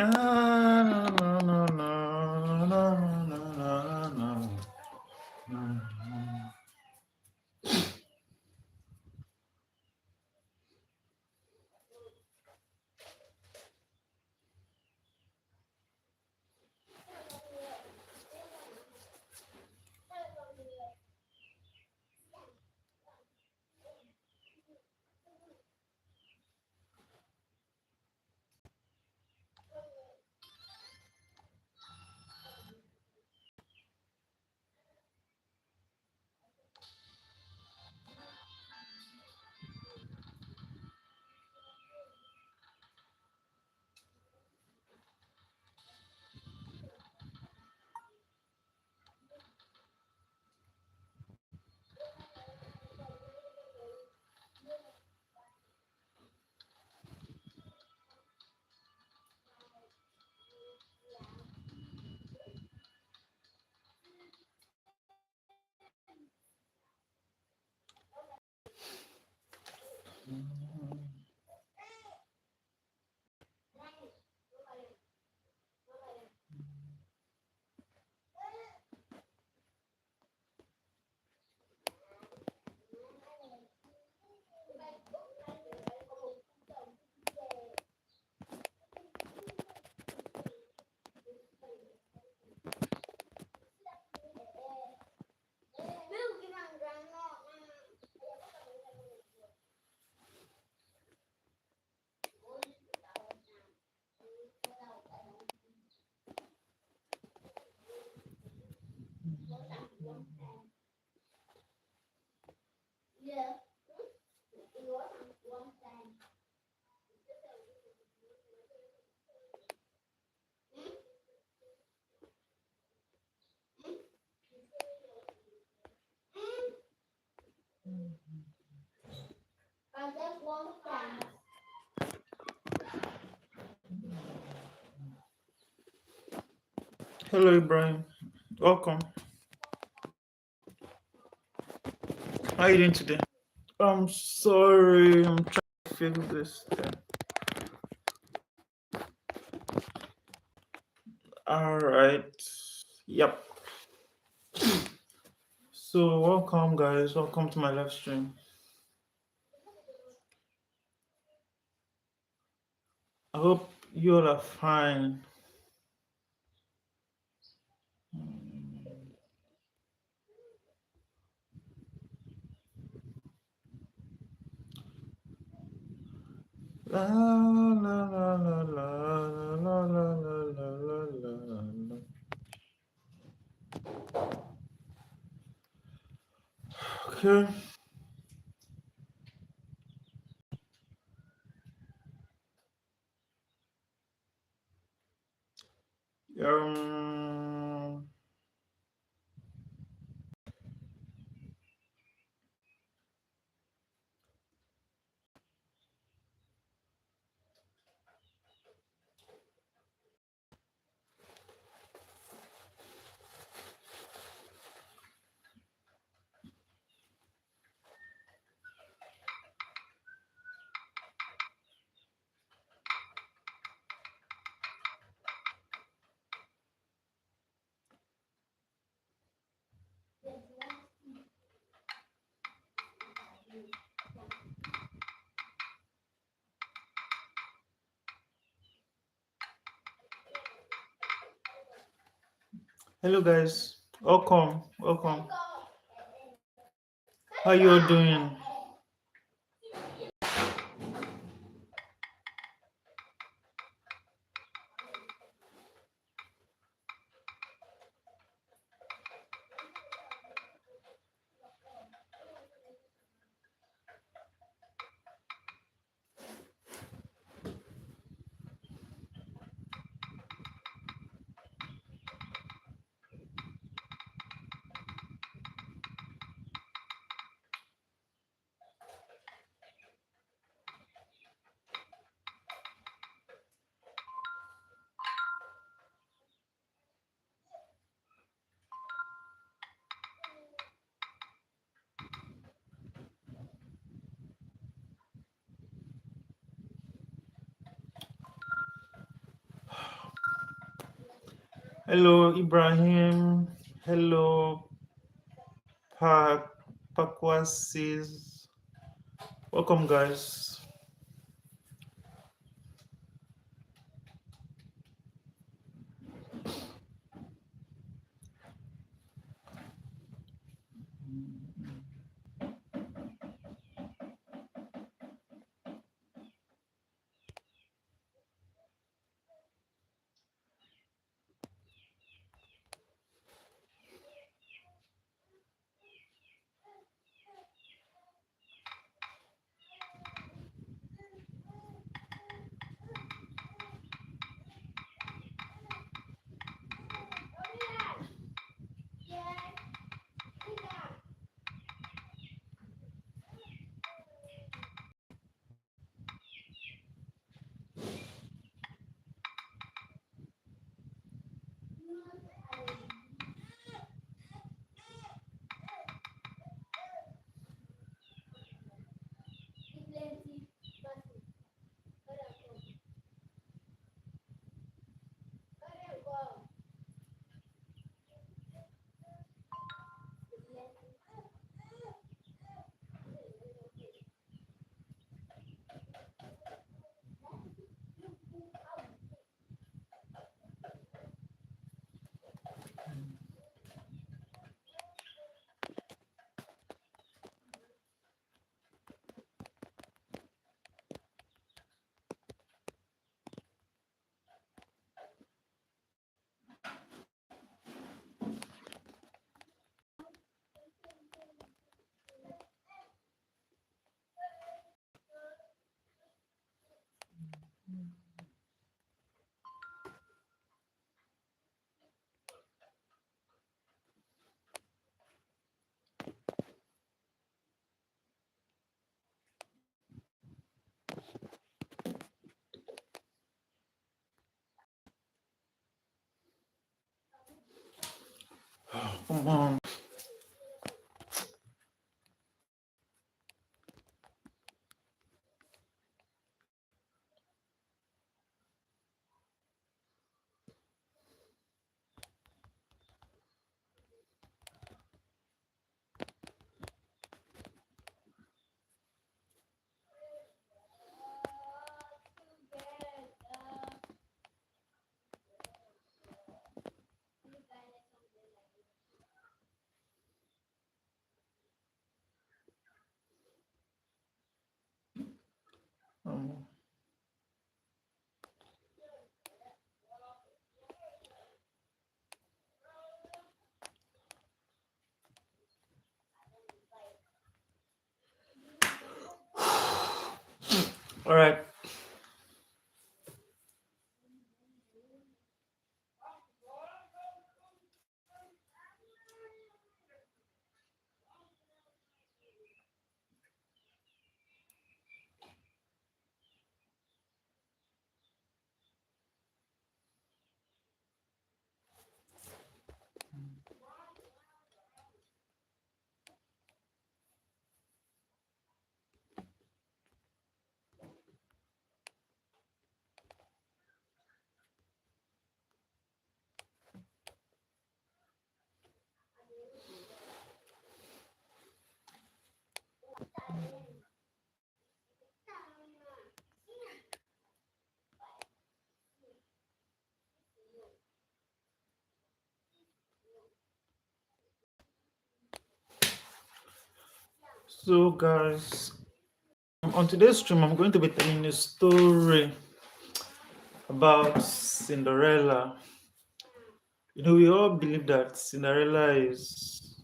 Na, na, na, na, na, na, na, na. Hello, Ibrahim. Welcome. How are you doing today? I'm sorry. I'm trying to feel this. All right. Yep. So, welcome, guys. Welcome to my live stream. I hope you all are fine. La la la la la la la la la la la. Okay. Um. Hello, guys. Welcome. Welcome. How you all doing? Hello, Ibrahim. Hello, Pakwasis. Welcome, guys. Come on. Um, all right. So, guys, on today's stream, I'm going to be telling a story about Cinderella. We all believe that Cinderella is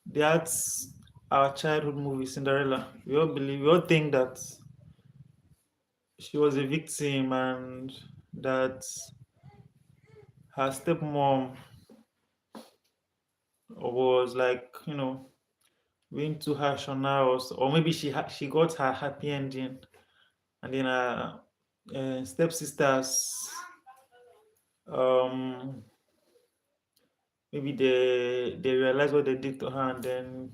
that's our childhood movie, Cinderella. We all think that she was a victim and that her stepmom was like, being too harsh on her, or maybe she got her happy ending, and then her stepsisters, um, maybe they realized what they did to her, and then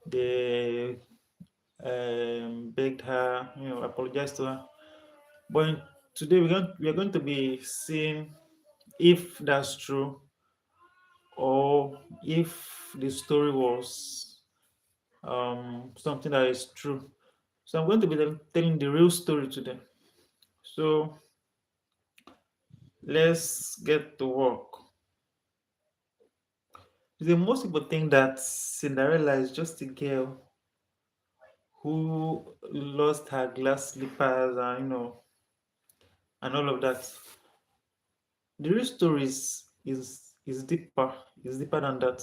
they begged her, apologized to her. But today we are going to be seeing if that's true, or if the story was something that is true. So I'm going to be telling the real story today. So let's get to work. The most important thing that Cinderella is just a girl who lost her glass slippers and and all of that. The real story is deeper, is deeper than that.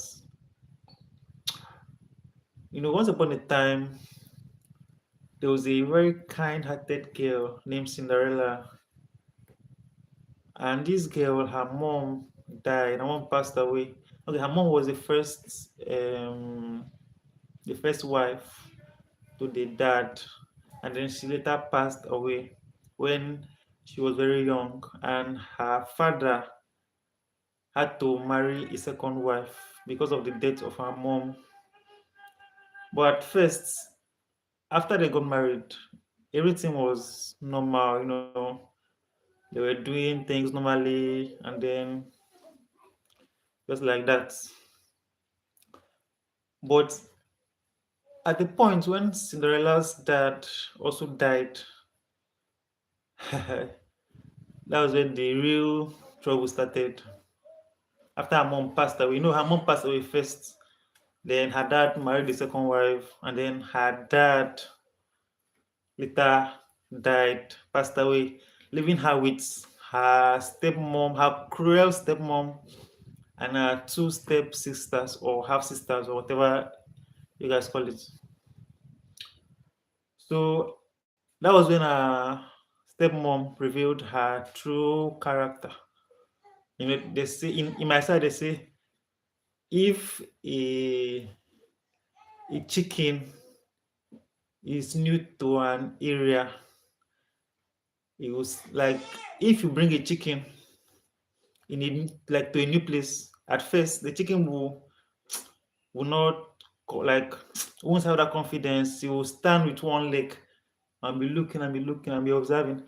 Once upon a time there was a very kind-hearted girl named Cinderella, and this girl, her mom died. Her mom passed away. Okay, her mom was the first wife to the dad, and then she later passed away when she was very young, and her father had to marry a second wife because of the death of her mom. But at first, after they got married, everything was normal. They were doing things normally, and then just like that. But at the point when Cinderella's dad also died, that was when the real trouble started. After her mom passed away, her mom passed away first. Then her dad married the second wife, and then her dad later died, passed away, leaving her with her stepmom, her cruel stepmom, and her two step sisters or half sisters or whatever you guys call it. So that was when her stepmom revealed her true character. They say in my side they say if a chicken is new to an area, it was like if you bring a chicken in like to a new place, at first the chicken will not like won't have that confidence. He will stand with one leg and be looking and be looking and be observing.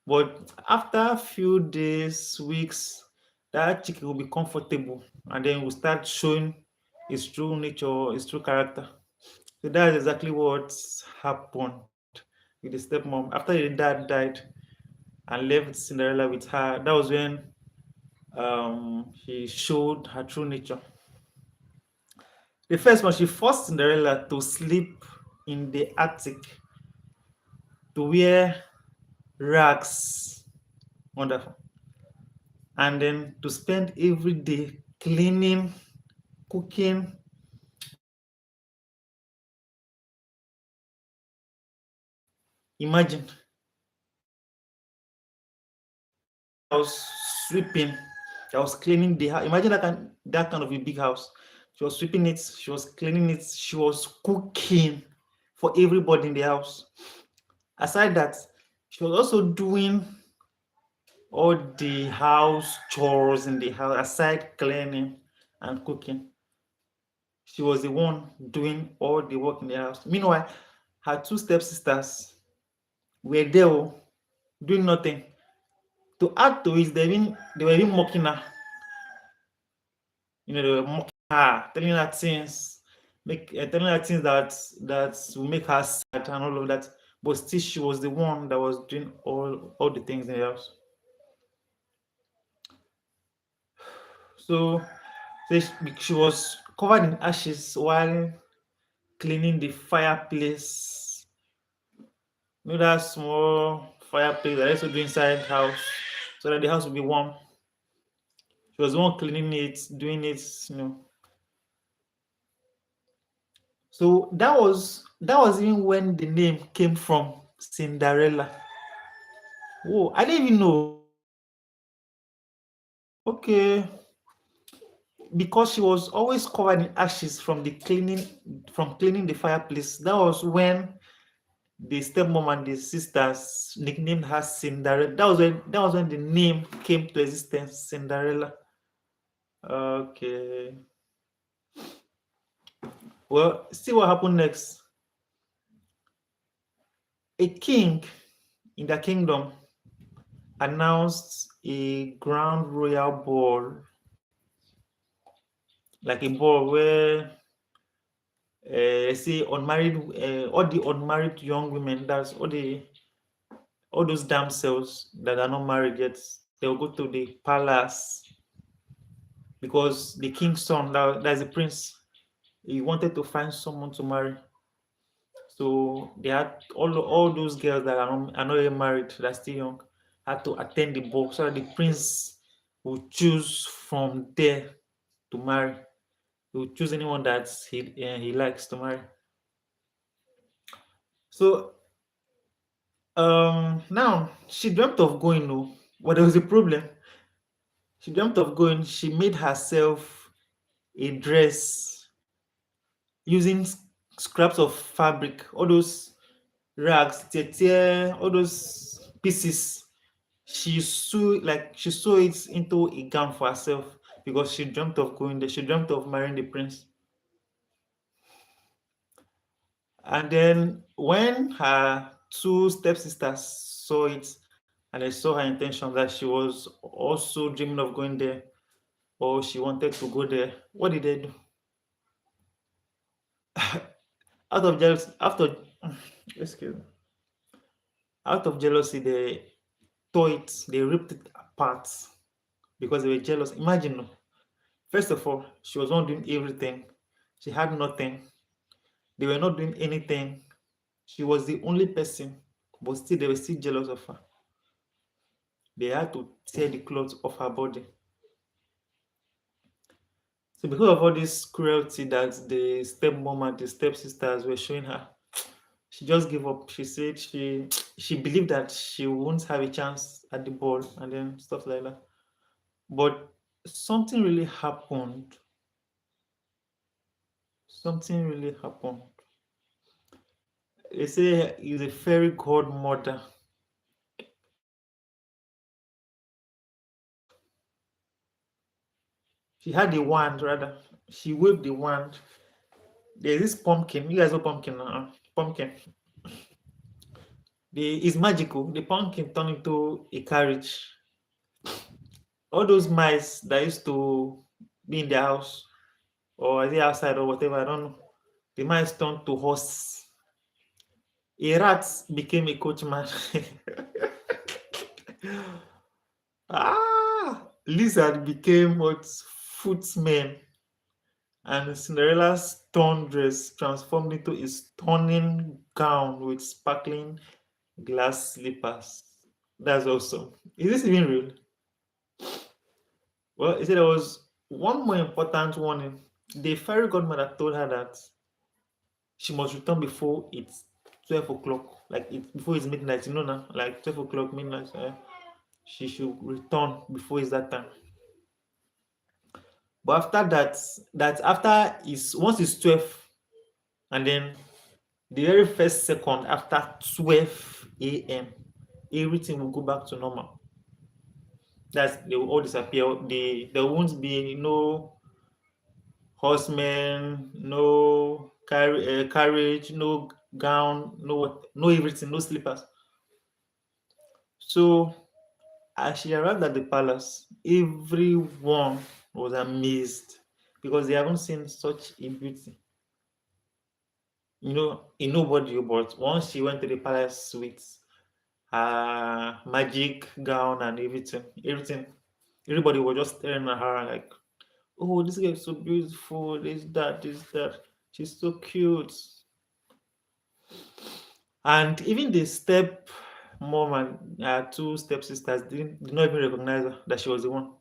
But after a few days, weeks, that chicken will be comfortable and then will start showing his true nature, his true character. So that's exactly what happened with the stepmom. After the dad died and left Cinderella with her, that was when he showed her true nature. The first one, she forced Cinderella to sleep in the attic, to wear rags, wonderful, and then to spend every day cleaning, cooking. Imagine house sweeping. I was cleaning the house. Imagine that kind of a big house. She was sweeping it. She was cleaning it. She was cooking for everybody in the house. Aside that, she was also doing all the house chores in the house. Aside cleaning and cooking, she was the one doing all the work in the house. Meanwhile, her two stepsisters were there doing nothing. To add to it, they were even mocking her. They were mocking her, telling her things, telling her things that will make her sad and all of that. But still, she was the one that was doing all the things in the house. So, she was covered in ashes while cleaning the fireplace. That small fireplace that I used to do inside house so that the house would be warm. She was the one cleaning it, doing it. So that was even when the name came from Cinderella. Oh, I didn't even know. Okay, because she was always covered in ashes from cleaning the fireplace. That was when the stepmom and the sisters nicknamed her Cinderella. That was when the name came to existence, Cinderella. Okay. Well, see what happened next. A king in the kingdom announced a grand royal ball, like a ball where say unmarried, all the unmarried young women, that's all those damsels that are not married yet, they'll go to the palace because the king's son, that's the prince, he wanted to find someone to marry. So they had all those girls that are not yet married, that are still young, had to attend the ball so that the prince would choose from there to marry. He would choose anyone that he likes to marry. So now she dreamt of going, no, but there was a problem. She dreamt of going. She made herself a dress using scraps of fabric, all those rags, all those pieces. She sewed it into a gown for herself because she dreamt of going there. She dreamt of marrying the prince. And then when her two stepsisters saw it and they saw her intention that she was also dreaming of going there or she wanted to go there, what did they do? Out of jealousy, excuse me, out of jealousy, they tore it, they ripped it apart because they were jealous. Imagine, no, first of all, she was not doing everything. She had nothing. They were not doing anything. She was the only person, but still they were still jealous of her. They had to tear the clothes off her body. So because of all this cruelty that the stepmom and the stepsisters were showing her, she just gave up. She said she believed that she won't have a chance at the ball and then stuff like that. But something really happened. Something really happened. They say he's a fairy godmother. She had a wand, rather. She waved the wand. There's this pumpkin. You guys know pumpkin now. Pumpkin. It's magical. The pumpkin turned into a carriage. All those mice that used to be in the house, or are they outside or whatever, I don't know. The mice turned to horse. A rat became a coachman. Lizard became what, footman, and Cinderella's torn dress transformed into a stunning gown with sparkling glass slippers. That's awesome. Is this even real? Well, he said there was one more important warning. The fairy godmother told her that she must return before it's 12 o'clock, like before it's midnight, now, like 12 o'clock, midnight. She should return before it's that time. But after that after is once it's 12, and then the very first second after 12 a.m., everything will go back to normal. They will all disappear. There won't be no horsemen, no carriage, no gown, no everything, no slippers. So as she arrived at the palace, everyone was amazed because they haven't seen such a beauty. In nobody, but once she went to the palace with her magic gown and everything, everybody was just staring at her like, oh, this girl is so beautiful, this, that. She's so cute. And even the step mom and her two stepsisters did not even recognize her, that she was the one.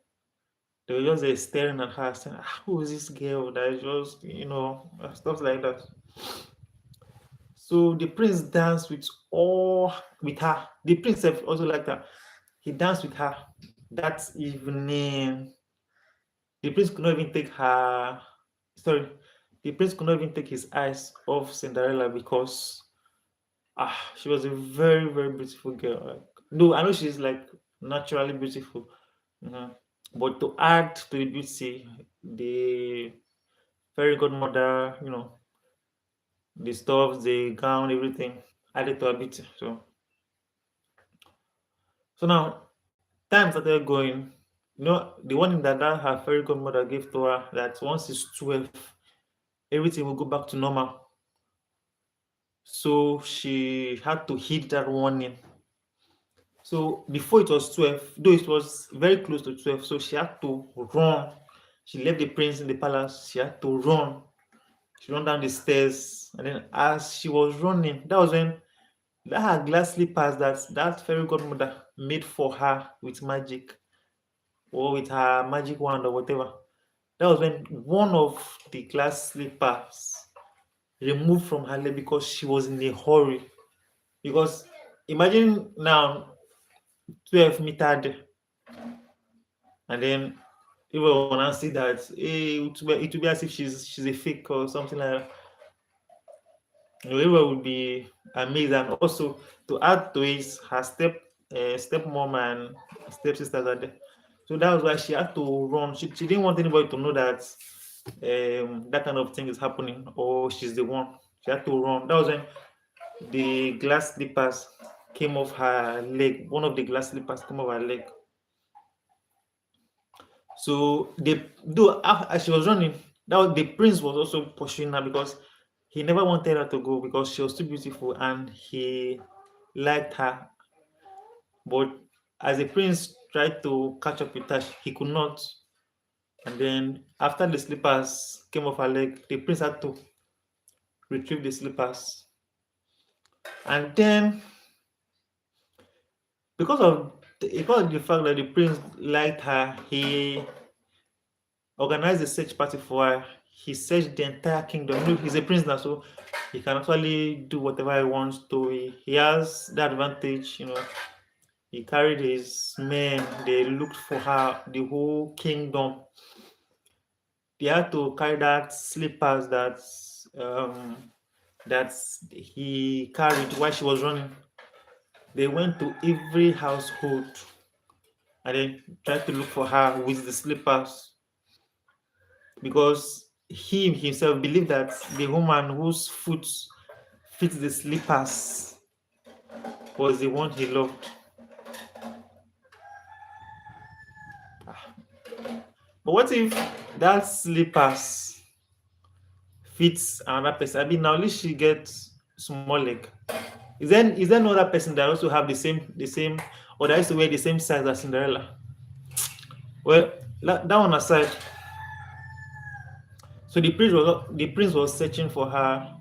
They were just there staring at her, saying, who is this girl that is just, stuff like that. So the prince danced with her. The prince also liked her. He danced with her that evening. The prince could not even take her. Sorry, the prince could not even take his eyes off Cinderella because she was a very, very beautiful girl. No, I know she's like naturally beautiful, but to add to the beauty, the fairy godmother, the stuff, the gown, everything added to her beauty. So now time started going, the warning that her fairy godmother gave to her, that once it's 12, everything will go back to normal. So she had to heed that warning. So before it was 12, though it was very close to 12, so she had to run. She left the prince in the palace. She had to run. She ran down the stairs. And then as she was running, that was when that her glass slippers that fairy godmother made for her with magic, or with her magic wand or whatever. That was when one of the glass slippers removed from her leg because she was in a hurry. Because imagine now 12 meter, and then people will now see that, hey, it will be as if she's a fake or something like that. Everyone would be amazed. And also, to add to it, her stepmom and stepsisters are there. So that was why she had to run. She didn't want anybody to know that that kind of thing is happening, or she's the one. She had to run. That was when the glass slippers came off her leg. One of the glass slippers came off her leg. So though as she was running, the prince was also pursuing her because he never wanted her to go because she was too beautiful and he liked her. But as the prince tried to catch up with her, he could not. And then after the slippers came off her leg, the prince had to retrieve the slippers. And then because of the fact that the prince liked her, he organized a search party for her. He searched the entire kingdom. He's a prince now, so he can actually do whatever he wants to. He has the advantage, He carried his men. They looked for her, the whole kingdom. They had to carry that slippers that he carried while she was running. They went to every household and then tried to look for her with the slippers, because he himself believed that the woman whose foot fits the slippers was the one he loved. But what if that slippers fits another person? I mean, now at least she gets small leg. Is there no other person that also have the same, or that used to wear the same size as Cinderella? Well, that one aside, so the prince was searching for her,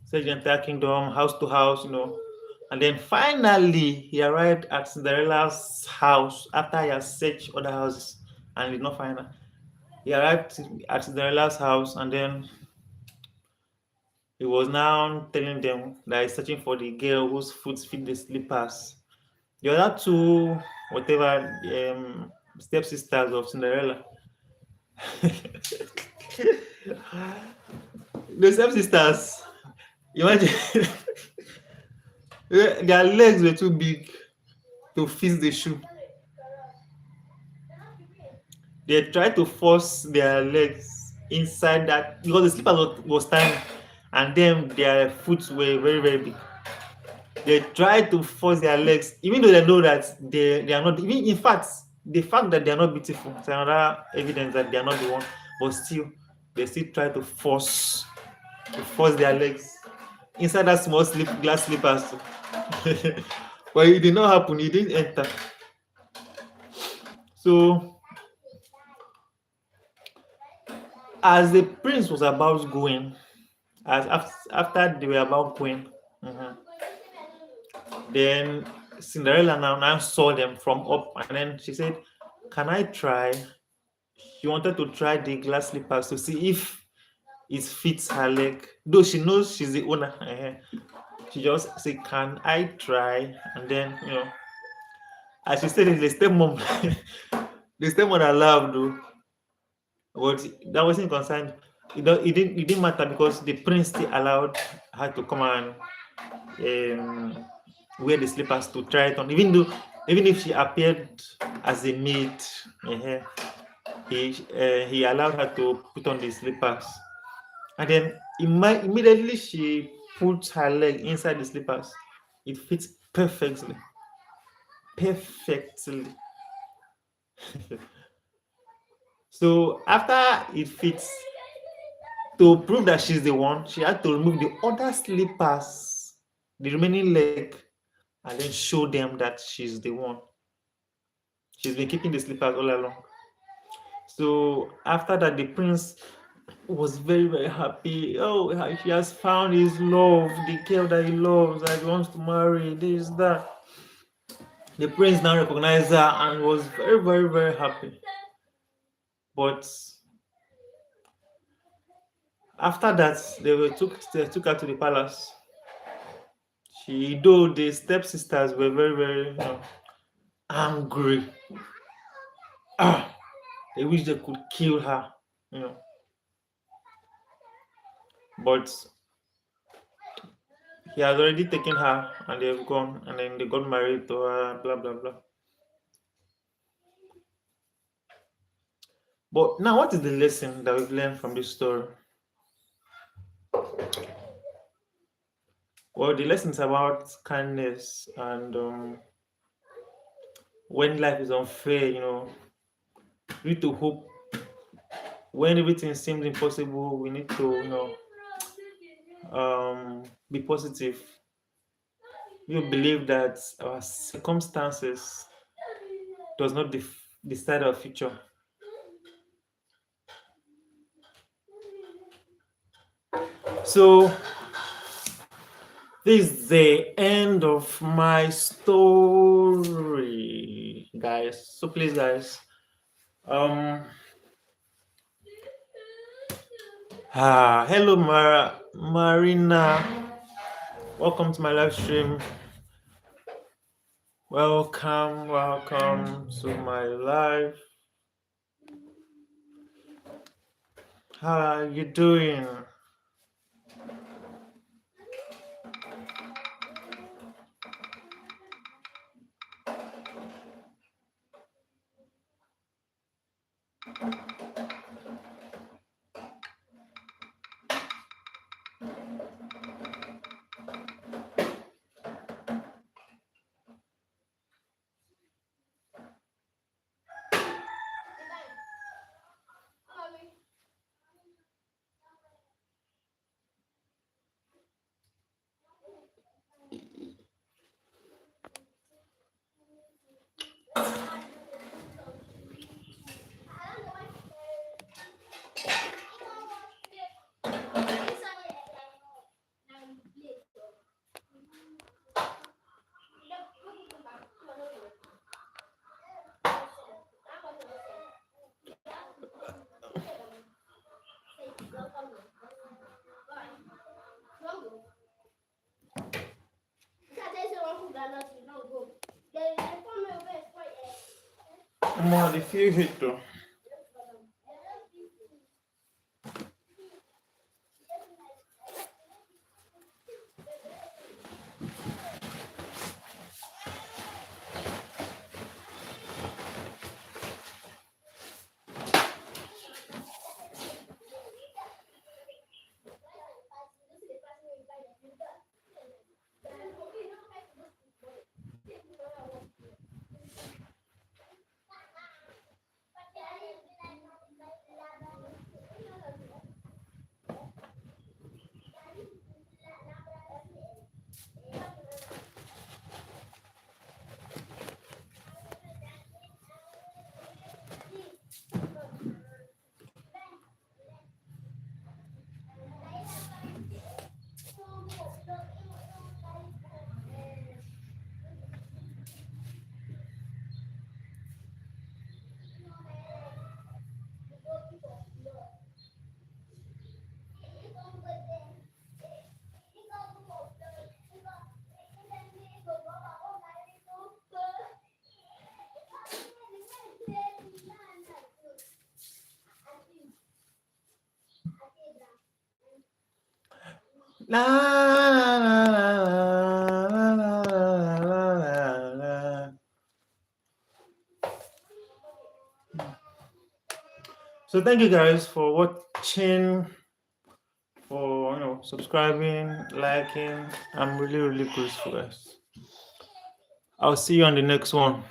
searching the entire kingdom, house to house, and then finally he arrived at Cinderella's house after he had searched other houses and did not find her. He arrived at Cinderella's house, and then he was now telling them that he's searching for the girl whose foot fit the slippers. The other two, whatever, stepsisters of Cinderella, the stepsisters, imagine, their legs were too big to fit the shoe. They tried to force their legs inside that because the slippers was tiny, and then their foot were very, very big. They tried to force their legs, even though they know that they are not. Even in fact, the fact that they are not beautiful is another evidence that they are not the one. But still, they still try to force their legs inside that small glass slippers. But it did not happen. It didn't enter. So as the prince was about going, after they were about going, then Cinderella now saw them from up, and then she said, "Can I try?" She wanted to try the glass slippers to see if it fits her leg. Though she knows she's the owner, she just said, "Can I try?" And then, as she said, the stepmom, the stepmother laughed, though. But that wasn't concerned. It didn't matter because the prince still allowed her to come and wear the slippers to try it on. Even if she appeared as a maid, he allowed her to put on the slippers. And then immediately she puts her leg inside the slippers. It fits perfectly. Perfectly. So after it fits, to prove that she's the one, she had to remove the other slippers, the remaining leg, and then show them that she's the one. She's been keeping the slippers all along. So after that, the prince was very, very happy. Oh, he has found his love, the girl that he loves, that he wants to marry, this, that. The prince now recognized her and was very, very, very happy. But after that, they took her to the palace. Though the stepsisters were very, very, angry. They wish they could kill her, you know. But he has already taken her and they've gone and then they got married to her, blah, blah, blah. But now, what is the lesson that we've learned from this story? Well, the lesson is about kindness and when life is unfair, we need to hope. When everything seems impossible, we need to, be positive. We believe that our circumstances does not decide our future. So this is the end of my story, guys. So please, guys, hello, Marina. Welcome to my live stream. Welcome to my live. How are you doing? More the few hit though. La, la, la, la, la, la, la. So thank you guys for watching, for subscribing, liking. I'm really, really grateful, guys. I'll see you on the next one.